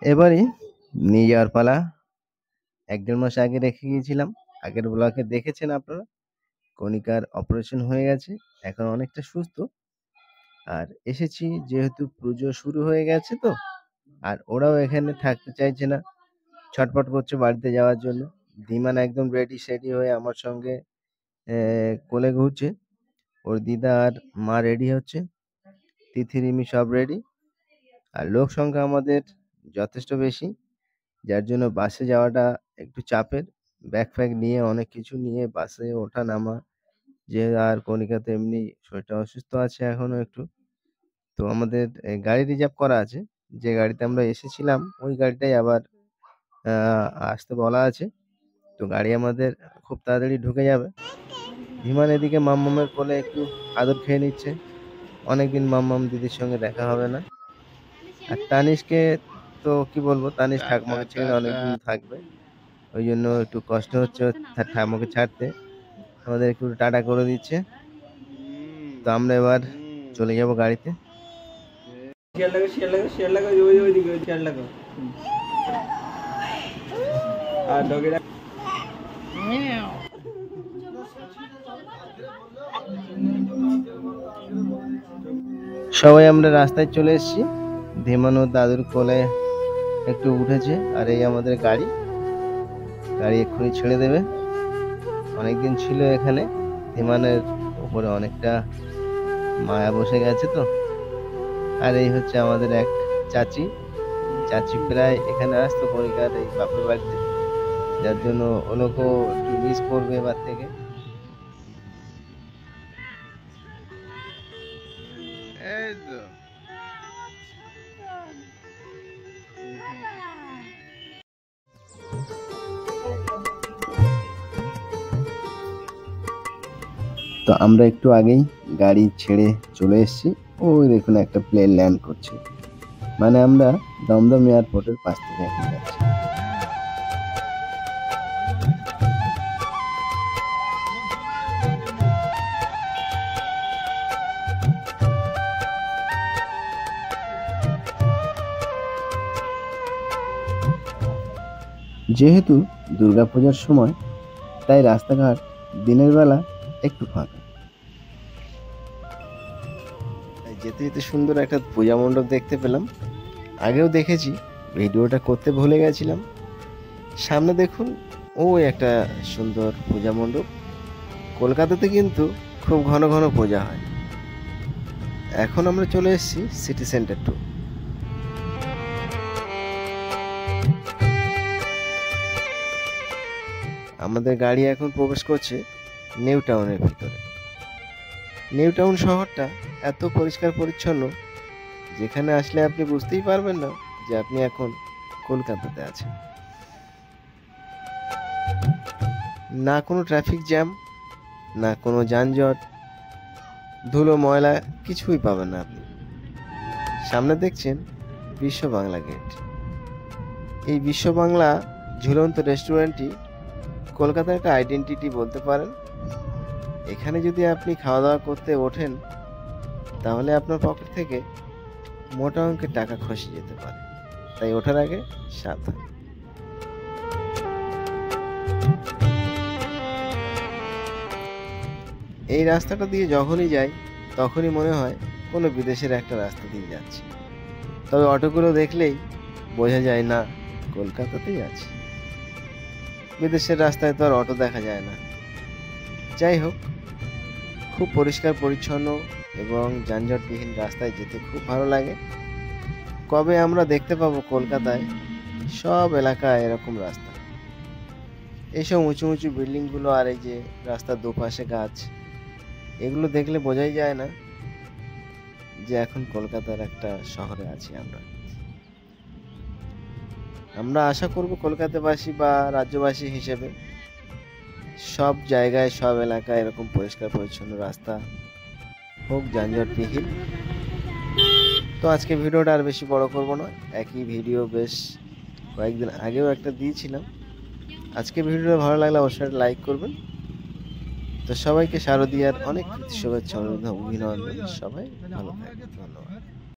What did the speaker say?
এবারে নিয়ে যাওয়ার পালা। ১-১.৫ মাস আগে রেখে গিয়েছিলাম। আগের ব্লগে দেখেছেন আপনারা। কণিকার অপারেশন হয়ে গেছে। এখন অনেকটা সুস্থ। আর এসেছি যেহেতু পুজো শুরু হয়ে গেছে তো, আর ওরাও এখানে থাকতে চাইছে না। ছটফট করছে বাড়িতে যাওয়ার জন্য। ধীমান একদম রেডি-সেডি হয়ে আমার সঙ্গে কোলে ঘুরছে। ওর দিদা আর মা রেডি হচ্ছে। তিথি, রিমি সব রেডি। আর লোক সংখ্যা আমাদের যথেষ্ট বেশি। যার জন্য বাসে যাওয়াটা একটু চাপের। ব্যাগ-ফ্যাগ নিয়ে অনেক কিছু নিয়ে বাসে ওঠা-নামা। যে আর কণিকা তো এমনি শরীরটা অসুস্থ আছে এখনো একটু। তো আমাদের গাড়ি রিজার্ভ করা আছে। যে গাড়িতে আমরা এসেছিলাম ওই গাড়িটাই আবার আ আসতে বলা আছে। তো গাড়ি আমাদের খুব তাড়াতাড়ি ঢুকে যাবে। ধীমান এদিকে মাম্মামের কোলে একটু আদর খেয়ে নিচ্ছে। অনেকদিন মাম্মাম দিদির সঙ্গে দেখা হবে না। আর তানিশকে তো কি বলবো, তানিশ ঠাকুমাকে ছেড়ে অনেকদিন থাকবে। ওই জন্য একটু কষ্ট হচ্ছে ওর ঠাকুমাকে ছাড়তে। আমাদের একটু টাটা করে দিচ্ছে। তো আমরা এবার চলে যাব গাড়িতে। শেয়ার লাগো ওইদিকে শেয়ার লাগো। আর ডগিটা সবাই আমরা রাস্তায় চলে এসেছি। ধীমান ও দাদুর কোলে একটু উঠেছে। আর এই আমাদের গাড়ি। গাড়ি এক্ষুনি ছেড়ে দেবে। অনেকদিন ছিল এখানে। ধীমানের উপরে অনেকটা মায়া বসে গেছে তো। আর এই হচ্ছে আমাদের এক চাচি। চাচি প্রায় এখানে আসতো কণিকার এই বাপের বাড়িতে। যার জন্য ও লোকও একটু মিস করবে এবার থেকে। এই তো। তো আমরা একটু আগেই গাড়ি ছেড়ে চলে এসেছি। ওই দেখুন একটা প্লেন ল্যান্ড করছে। মানে আমরা দমদম এয়ারপোর্টের পাশ থেকে এখন যাচ্ছি। যেহেতু দুর্গাপূজার সময়, তাই রাস্তাঘাট দিনের বেলা একটু ফাঁকা। যেতে যেতে সুন্দর একটা পূজা মণ্ডপ দেখতে পেলাম। আগেও দেখেছি, ভিডিওটা করতে ভুলে গেছিলাম। সামনে দেখুন ওই একটা সুন্দর পূজা মণ্ডপ। কলকাতাতে কিন্তু খুব ঘন ঘন পূজা হয়। এখন আমরা চলে এসেছি সিটি সেন্টার 2। আমাদের গাড়ি এখন প্রবেশ করছে নিউ টাউনের ভিতরে। নিউ টাউন শহরটা এত পরিষ্কার পরিচ্ছন্ন, যেখানে আসলে আপনি বুঝতেই পারবেন না যে আপনি এখন কলকাতাতে আছেন। না কোনো ট্রাফিক জ্যাম, না কোনো যানজট, ধুলো ময়লা কিছুই পাবেন না আপনি। সামনে দেখছেন বিশ্ব বাংলা গেট। এই বিশ্ব বাংলা ঝুলন্ত রেস্টুরেন্টটি কলকাতার একটা আইডেন্টিটি বলতে পারেন। এখানে যদি আপনি খাওয়া দাওয়া করতে ওঠেন, তাহলে আপনার পকেট থেকে মোটা অঙ্কের টাকা খসে যেতে পারে। তাই ওঠার আগে সাবধান। এই রাস্তাটা দিয়ে যখনই যাই তখনই মনে হয় কোনো বিদেশের একটা রাস্তা দিয়ে যাচ্ছি। তবে অটোগুলো দেখলেই বোঝা যায় না কলকাতাতেই আছি। বিদেশের রাস্তায় তো আর অটো দেখা যায় না। যাই হোক, খুব পরিষ্কার পরিচ্ছন্ন এবং যানজটবিহীন রাস্তায় যেতে খুব ভালো লাগে। কবে আমরা দেখতে পাবো কলকাতায় সব এলাকায় এরকম রাস্তা? এইসব উঁচু উঁচু বিল্ডিংগুলো আর এই যে রাস্তার দুপাশে গাছ, এগুলো দেখলে বোঝাই যায় না যে এখন কলকাতার একটা শহরে আছি আমরা। আমরা আশা করব কলকাতাবাসী বা রাজ্যবাসী হিসেবে সব জায়গায় সব এলাকায় এরকম পরিষ্কার পরিচ্ছন্ন রাস্তা হোক, যানজটবিহীন। তো আজকে ভিডিওটা আর বেশি বড় করব না। একই ভিডিও বেশ কয়েকদিন আগেও একটা দিয়েছিলাম। আজকে ভিডিওটা ভালো লাগলে অবশ্যই লাইক করবেন। তো সবাইকে শারদীয়ার অনেক শুভেচ্ছা, অভিনন্দন। সবাই ভালো থাকবেন। ধন্যবাদ।